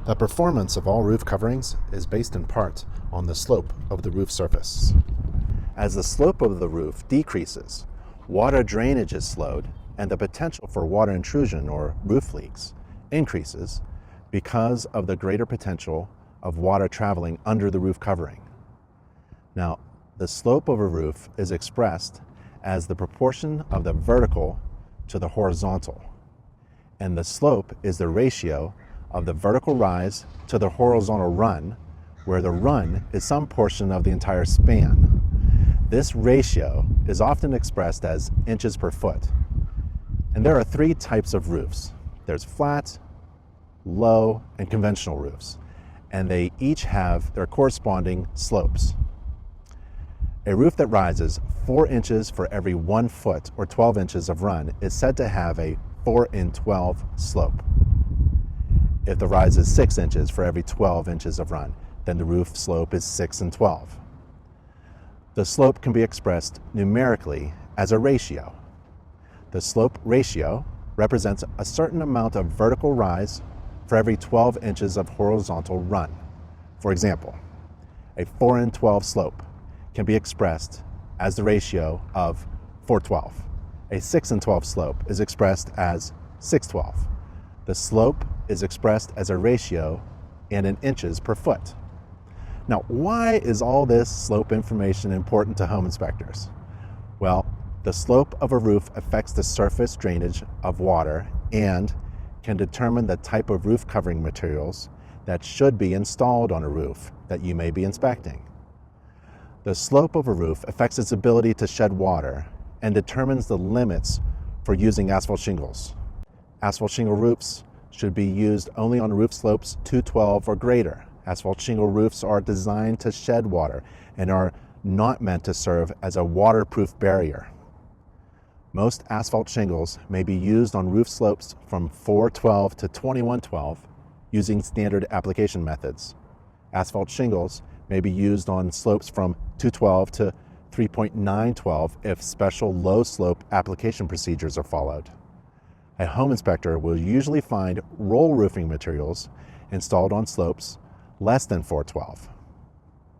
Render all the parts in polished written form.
The performance of all roof coverings is based in part on the slope of the roof surface. As the slope of the roof decreases, water drainage is slowed and the potential for water intrusion or roof leaks increases because of the greater potential of water traveling under the roof covering. Now, the slope of a roof is expressed as the proportion of the vertical to the horizontal, and the slope is the ratio of the vertical rise to the horizontal run, where the run is some portion of the entire span. This ratio is often expressed as inches per foot. And there are three types of roofs. There's flat, low, and conventional roofs, and they each have their corresponding slopes. A roof that rises 4 inches for every 1 foot or 12 inches of run is said to have a 4 in 12 slope. If the rise is 6 inches for every 12 inches of run, then the roof slope is 6 in 12. The slope can be expressed numerically as a ratio. The slope ratio represents a certain amount of vertical rise for every 12 inches of horizontal run. For example, a 4 in 12 slope can be expressed as the ratio of 4/12. A 6 in 12 slope is expressed as 6/12. The slope is expressed as a ratio and in inches per foot. Now, why is all this slope information important to home inspectors? Well, the slope of a roof affects the surface drainage of water and can determine the type of roof covering materials that should be installed on a roof that you may be inspecting. The slope of a roof affects its ability to shed water and determines the limits for using asphalt shingles. Asphalt shingle roofs should be used only on roof slopes 212 or greater. Asphalt shingle roofs are designed to shed water and are not meant to serve as a waterproof barrier. Most asphalt shingles may be used on roof slopes from 412 to 2112 using standard application methods. Asphalt shingles may be used on slopes from 212 to 3.912 if special low slope application procedures are followed. A home inspector will usually find roll roofing materials installed on slopes less than 412.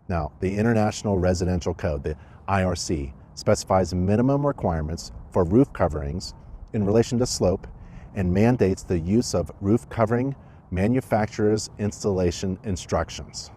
Now, the International Residential Code, the IRC, specifies minimum requirements for roof coverings in relation to slope and mandates the use of roof covering manufacturer's installation instructions.